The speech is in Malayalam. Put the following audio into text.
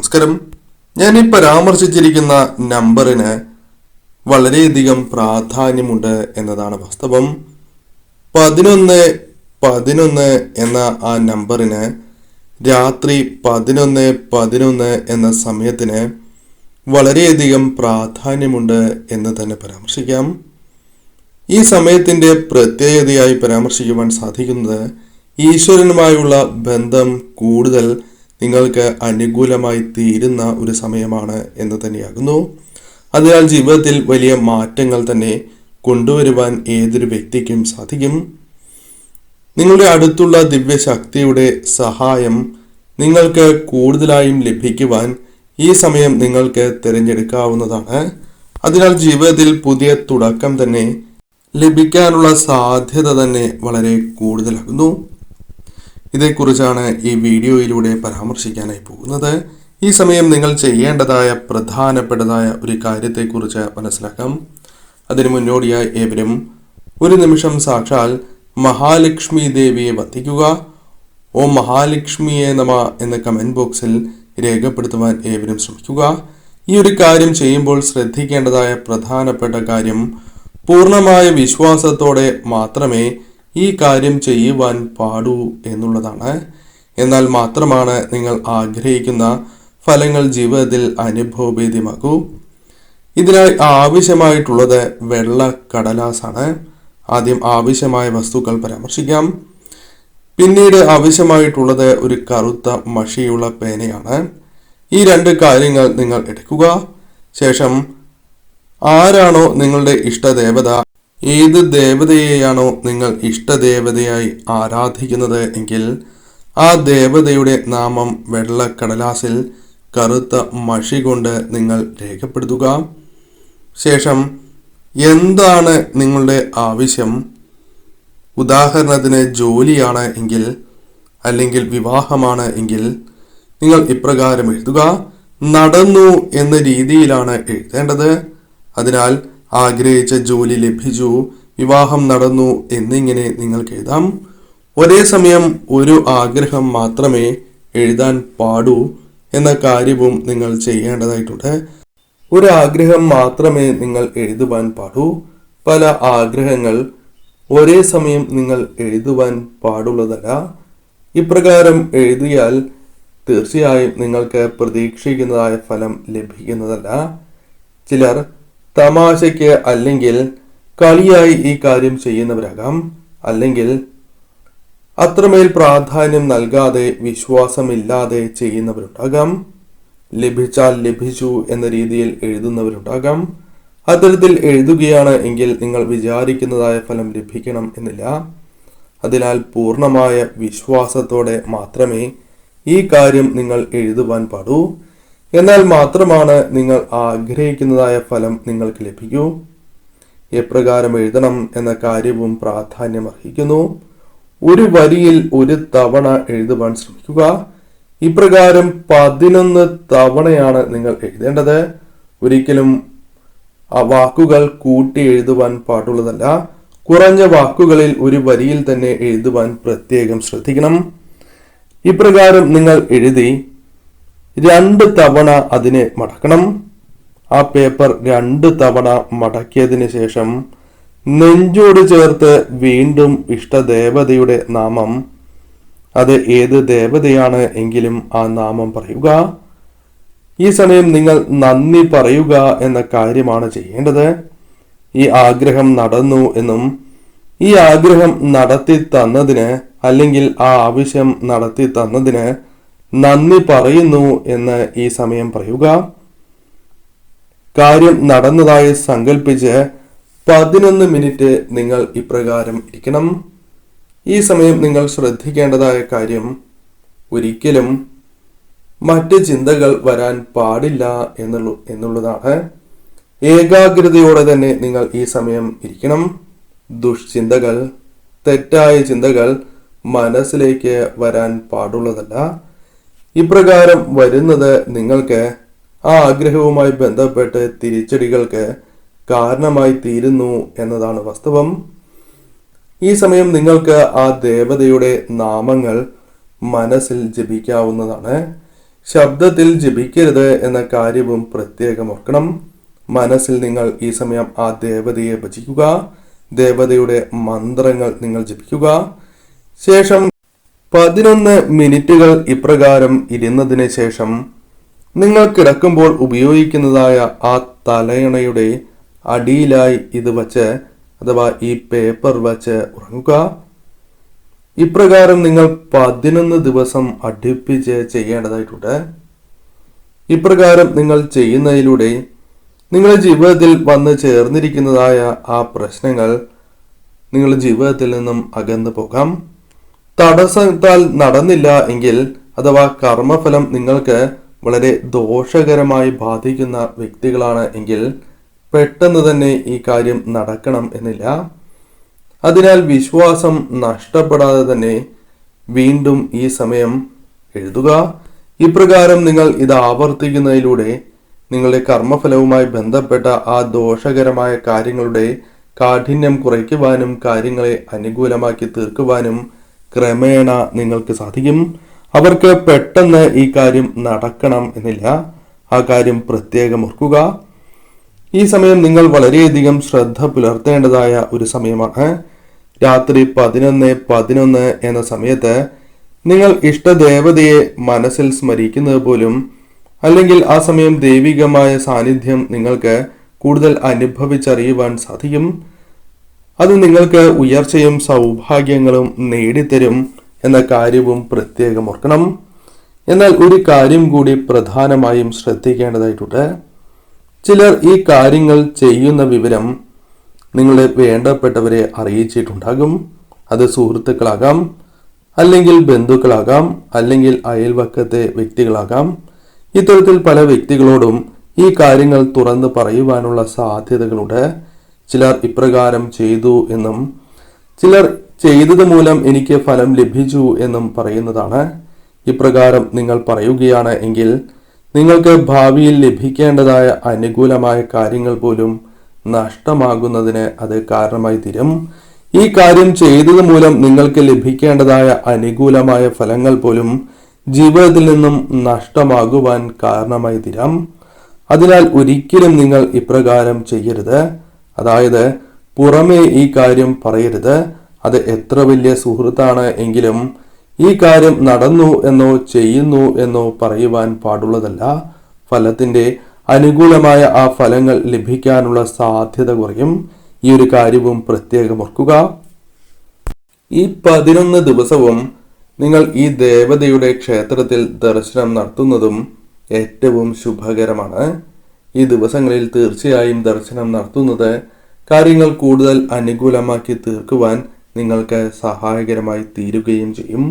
നമസ്കാരം. ഞാൻ ഈ പരാമർശിച്ചിരിക്കുന്ന നമ്പറിന് വളരെയധികം പ്രാധാന്യമുണ്ട് എന്നതാണ് വാസ്തവം. 1111 എന്ന ആ നമ്പറിന് രാത്രി 11:11 എന്ന സമയത്തിന് വളരെയധികം പ്രാധാന്യമുണ്ട് എന്ന് തന്നെ പരാമർശിക്കാം. ഈ സമയത്തിൻ്റെ പ്രത്യേകതയായി പരാമർശിക്കുവാൻ സാധിക്കുന്നത് ഈശ്വരനുമായുള്ള ബന്ധം കൂടുതൽ നിങ്ങൾക്ക് അനുകൂലമായി തീരുന്ന ഒരു സമയമാണ് എന്ന് തന്നെയാകുന്നു. അതിനാൽ ജീവിതത്തിൽ വലിയ മാറ്റങ്ങൾ തന്നെ കൊണ്ടുവരുവാൻ ഏതൊരു വ്യക്തിക്കും സാധിക്കും. നിങ്ങളുടെ അടുത്തുള്ള ദിവ്യശക്തിയുടെ സഹായം നിങ്ങൾക്ക് കൂടുതലായും ലഭിക്കുവാൻ ഈ സമയം നിങ്ങൾക്ക് തിരഞ്ഞെടുക്കാവുന്നതാണ്. അതിനാൽ ജീവിതത്തിൽ പുതിയ തുടക്കം തന്നെ ലഭിക്കാനുള്ള സാധ്യത തന്നെ വളരെ കൂടുതലാകുന്നു. ഇതേക്കുറിച്ചാണ് ഈ വീഡിയോയിലൂടെ പരാമർശിക്കാനായി പോകുന്നത്. ഈ സമയം നിങ്ങൾ ചെയ്യേണ്ടതായ പ്രധാനപ്പെട്ടതായ ഒരു കാര്യത്തെക്കുറിച്ച് മനസ്സിലാക്കാം. അതിനു മുന്നോടിയായി ഏവരും ഒരു നിമിഷം സാക്ഷാൽ മഹാലക്ഷ്മി ദേവിയെ വന്ദിക്കുക. ഓം മഹാലക്ഷ്മിയെ നമ എന്ന കമന്റ് ബോക്സിൽ രേഖപ്പെടുത്തുവാൻ ഏവരും ശ്രമിക്കുക. ഈ ഒരു കാര്യം ചെയ്യുമ്പോൾ ശ്രദ്ധിക്കേണ്ടതായ പ്രധാനപ്പെട്ട കാര്യം, പൂർണ്ണമായ വിശ്വാസത്തോടെ മാത്രമേ ഈ കാര്യം ചെയ്യുവാൻ പാടൂ എന്നുള്ളതാണ്. എന്നാൽ മാത്രമാണ് നിങ്ങൾ ആഗ്രഹിക്കുന്ന ഫലങ്ങൾ ജീവിതത്തിൽ അനുഭവവേദ്യമാകൂ. ഇതിനായി ആവശ്യമായിട്ടുള്ളത് വെള്ള കടലാസാണ്. ആദ്യം ആവശ്യമായ വസ്തുക്കൾ പരാമർശിക്കാം. പിന്നീട് ആവശ്യമായിട്ടുള്ളത് ഒരു കറുത്ത മഷിയുള്ള പേനയാണ്. ഈ രണ്ട് കാര്യങ്ങൾ നിങ്ങൾ എടുക്കുക. ശേഷം ആരാണോ നിങ്ങളുടെ ഇഷ്ടദേവത, ഏത് ദേവതയെയാണോ നിങ്ങൾ ഇഷ്ടദേവതയായി ആരാധിക്കുന്നത് എങ്കിൽ ആ ദേവതയുടെ നാമം വെള്ളക്കടലാസിൽ കറുത്ത മഷി കൊണ്ട് നിങ്ങൾ രേഖപ്പെടുത്തുക. ശേഷം എന്താണ് നിങ്ങളുടെ ആവശ്യം, ഉദാഹരണത്തിന് ജോലിയാണ് എങ്കിൽ അല്ലെങ്കിൽ വിവാഹമാണ് എങ്കിൽ നിങ്ങൾ ഇപ്രകാരം എഴുതുക. നടന്നു എന്ന രീതിയിലാണ് എഴുതേണ്ടത്. അതിനാൽ ആഗ്രഹിച്ച ജോലി ലഭിച്ചു, വിവാഹം നടന്നു എന്നിങ്ങനെ നിങ്ങൾക്ക് എഴുതാം. ഒരേ സമയം ഒരു ആഗ്രഹം മാത്രമേ എഴുതാൻ പാടൂ എന്ന കാര്യവും നിങ്ങൾ ചെയ്യേണ്ടതായിട്ടുണ്ട്. ഒരു ആഗ്രഹം മാത്രമേ നിങ്ങൾ എഴുതുവാൻ പാടൂ. പല ആഗ്രഹങ്ങൾ ഒരേ സമയം നിങ്ങൾ എഴുതുവാൻ പാടുള്ളതല്ല. ഇപ്രകാരം എഴുതിയാൽ തീർച്ചയായും നിങ്ങൾക്ക് പ്രതീക്ഷിക്കുന്നതായ ഫലം ലഭിക്കുന്നതല്ല. ചിലർ തമാശയ്ക്ക് അല്ലെങ്കിൽ കളിയായി ഈ കാര്യം ചെയ്യുന്നവരാകാം. അല്ലെങ്കിൽ അത്രമേൽ പ്രാധാന്യം നൽകാതെ വിശ്വാസമില്ലാതെ ചെയ്യുന്നവരുണ്ടാകാം. ലഭിച്ചാൽ ലഭിച്ചു എന്ന രീതിയിൽ എഴുതുന്നവരുണ്ടാകാം. അത്തരത്തിൽ എഴുതുകയാണ് എങ്കിൽ നിങ്ങൾ വിചാരിക്കുന്നതായ ഫലം ലഭിക്കണം എന്നില്ല. അതിനാൽ പൂർണ്ണമായ വിശ്വാസത്തോടെ മാത്രമേ ഈ കാര്യം നിങ്ങൾ എഴുതുവാൻ പാടൂ. എന്നാൽ മാത്രമാണ് നിങ്ങൾ ആഗ്രഹിക്കുന്നതായ ഫലം നിങ്ങൾക്ക് ലഭിക്കൂ. എപ്രകാരം എഴുതണം എന്ന കാര്യവും പ്രാധാന്യം അർഹിക്കുന്നു. ഒരു വരിയിൽ ഒരു തവണ എഴുതുവാൻ ശ്രമിക്കുക. ഇപ്രകാരം 11 തവണയാണ് നിങ്ങൾ എഴുതേണ്ടത്. ഒരിക്കലും ആ വാക്കുകൾ കൂട്ടി എഴുതുവാൻ പാടുള്ളതല്ല. കുറഞ്ഞ വാക്കുകളിൽ ഒരു വരിയിൽ തന്നെ എഴുതുവാൻ പ്രത്യേകം ശ്രദ്ധിക്കണം. ഇപ്രകാരം നിങ്ങൾ എഴുതി 2 തവണ അതിനെ മടക്കണം. ആ പേപ്പർ 2 തവണ മടക്കിയതിന് ശേഷം നെഞ്ചോട് ചേർത്ത് വീണ്ടും ഇഷ്ടദേവതയുടെ നാമം, അത് ഏത് ദേവതയാണ് എങ്കിലും ആ നാമം പറയുക. ഈ സമയം നിങ്ങൾ നന്ദി പറയുക എന്ന കാര്യമാണ് ചെയ്യേണ്ടത്. ഈ ആഗ്രഹം നടന്നു എന്നും ഈ ആഗ്രഹം നടത്തി തന്നതിന് അല്ലെങ്കിൽ ആ ആവശ്യം നടത്തി തന്നതിന് നന്ദി പറയുന്നു എന്ന് ഈ സമയം പറയുക. കാര്യം നടന്നതായി സങ്കല്പിച്ച് 11 മിനിറ്റ് നിങ്ങൾ ഇപ്രകാരം ഇരിക്കണം. ഈ സമയം നിങ്ങൾ ശ്രദ്ധിക്കേണ്ടതായ കാര്യം, ഒരിക്കലും മറ്റ് ചിന്തകൾ വരാൻ പാടില്ല എന്നുള്ളതാണ്. ഏകാഗ്രതയോടെ തന്നെ നിങ്ങൾ ഈ സമയം ഇരിക്കണം. ദുഷ്ചിന്തകൾ, തെറ്റായ ചിന്തകൾ മനസ്സിലേക്ക് വരാൻ പാടുള്ളതല്ല. ഇപ്രകാരം വരുന്നത് നിങ്ങൾക്ക് ആ ആഗ്രഹവുമായി ബന്ധപ്പെട്ട് തിരിച്ചടികൾക്ക് കാരണമായി തീരുന്നു എന്നതാണ് വാസ്തവം. ഈ സമയം നിങ്ങൾക്ക് ആ ദേവതയുടെ നാമങ്ങൾ മനസ്സിൽ ജപിക്കാവുന്നതാണ്. ശബ്ദത്തിൽ ജപിക്കരുത് എന്ന കാര്യവും പ്രത്യേകം ഓർക്കണം. മനസ്സിൽ നിങ്ങൾ ഈ സമയം ആ ദേവതയെ ഭജിക്കുക, ദേവതയുടെ മന്ത്രങ്ങൾ നിങ്ങൾ ജപിക്കുക. ശേഷം 11 മിനിറ്റുകൾ ഇപ്രകാരം ഇരുന്നതിന് ശേഷം നിങ്ങൾ കിടക്കുമ്പോൾ ഉപയോഗിക്കുന്നതായ ആ തലയണയുടെ അടിയിലായി ഇത് വച്ച് അഥവാ ഈ പേപ്പർ വച്ച് ഉറങ്ങുക. ഇപ്രകാരം നിങ്ങൾ 11 ദിവസം അടുപ്പിച്ച് ചെയ്യേണ്ടതായിട്ടുണ്ട്. ഇപ്രകാരം നിങ്ങൾ ചെയ്യുന്നതിലൂടെ നിങ്ങളുടെ ജീവിതത്തിൽ വന്ന് ചേർന്നിരിക്കുന്നതായ ആ പ്രശ്നങ്ങൾ നിങ്ങളുടെ ജീവിതത്തിൽ നിന്നും അകന്നു പോകാം. തടസ്സത്താൽ നടന്നില്ല എങ്കിൽ അഥവാ കർമ്മഫലം നിങ്ങൾക്ക് വളരെ ദോഷകരമായി ബാധിക്കുന്ന വ്യക്തികളാണ് എങ്കിൽ പെട്ടെന്ന് തന്നെ ഈ കാര്യം നടക്കണം എന്നില്ല. അതിനാൽ വിശ്വാസം നഷ്ടപ്പെടാതെ തന്നെ വീണ്ടും ഈ സമയം എഴുതുക. ഇപ്രകാരം നിങ്ങൾ ഇത് ആവർത്തിക്കുന്നതിലൂടെ നിങ്ങളുടെ കർമ്മഫലവുമായി ബന്ധപ്പെട്ട ആ ദോഷകരമായ കാര്യങ്ങളുടെ കാഠിന്യം കുറയ്ക്കുവാനും കാര്യങ്ങളെ അനുകൂലമാക്കി തീർക്കുവാനും ക്രമേണ നിങ്ങൾക്ക് സാധിക്കും. അവർക്ക് പെട്ടെന്ന് ഈ കാര്യം നടക്കണം എന്നില്ല. ആ കാര്യം പ്രത്യേകം ഓർക്കുക. ഈ സമയം നിങ്ങൾ വളരെയധികം ശ്രദ്ധ പുലർത്തേണ്ടതായ ഒരു സമയമാണ്. രാത്രി 11:11 എന്ന സമയത്ത് നിങ്ങൾ ഇഷ്ടദേവതയെ മനസ്സിൽ സ്മരിക്കുന്നത് പോലും, അല്ലെങ്കിൽ ആ സമയം ദൈവികമായ സാന്നിധ്യം നിങ്ങൾക്ക് കൂടുതൽ അനുഭവിച്ചറിയുവാൻ സാധിക്കും. അത് നിങ്ങൾക്ക് ഉയർച്ചയും സൗഭാഗ്യങ്ങളും നേടിത്തരും എന്ന കാര്യവും പ്രത്യേകം ഓർക്കണം. എന്നാൽ ഒരു കാര്യം കൂടി പ്രധാനമായും ശ്രദ്ധിക്കേണ്ടതായിട്ടുണ്ട്. ചിലർ ഈ കാര്യങ്ങൾ ചെയ്യുന്ന വിവരം നിങ്ങളുടെ വേണ്ടപ്പെട്ടവരെ അറിയിച്ചിട്ടുണ്ടാകും. അത് സുഹൃത്തുക്കളാകാം, അല്ലെങ്കിൽ ബന്ധുക്കളാകാം, അല്ലെങ്കിൽ അയൽവക്കത്തെ വ്യക്തികളാകാം. ഇത്തരത്തിൽ പല വ്യക്തികളോടും ഈ കാര്യങ്ങൾ തുറന്ന് പറയുവാനുള്ള സാധ്യതകളുണ്ട്. ചിലർ ഇപ്രകാരം ചെയ്തു എന്നും ചിലർ ചെയ്തത് മൂലം എനിക്ക് ഫലം ലഭിച്ചു എന്നും പറയുന്നതാണ്. ഇപ്രകാരം നിങ്ങൾ പറയുകയാണ് എങ്കിൽ നിങ്ങൾക്ക് ഭാവിയിൽ ലഭിക്കേണ്ടതായ അനുകൂലമായ കാര്യങ്ങൾ പോലും നഷ്ടമാകുന്നതിന് അത് കാരണമായി തീരും. ഈ കാര്യം ചെയ്തത് മൂലം നിങ്ങൾക്ക് ലഭിക്കേണ്ടതായ അനുകൂലമായ ഫലങ്ങൾ പോലും ജീവിതത്തിൽ നിന്നും നഷ്ടമാകുവാൻ കാരണമായി തീരാം. അതിനാൽ ഒരിക്കലും നിങ്ങൾ ഇപ്രകാരം ചെയ്യരുത്. അതായത് പുറമേ ഈ കാര്യം പറയരുത്. അത് എത്ര വലിയ സുഹൃത്താണ് എങ്കിലും ഈ കാര്യം നടന്നു എന്നോ ചെയ്യുന്നു എന്നോ പറയുവാൻ പാടുള്ളതല്ല. ഫലത്തിന്റെ അനുകൂലമായ ആ ഫലങ്ങൾ ലഭിക്കാനുള്ള സാധ്യത കുറയും. ഈ ഒരു കാര്യവും പ്രത്യേകം ഓർക്കുക. ഈ 11 ദിവസവും നിങ്ങൾ ഈ ദേവതയുടെ ക്ഷേത്രത്തിൽ ദർശനം നടത്തുന്നതും ഏറ്റവും ശുഭകരമാണ്. ഈ ദിവസങ്ങളിൽ തീർച്ചയായും ദർശനം നടത്തുന്നത് കാര്യങ്ങൾ കൂടുതൽ അനുകൂലമാക്കി തീർക്കുവാൻ നിങ്ങൾക്ക് സഹായകരമായി തീരുകയും ചെയ്യും.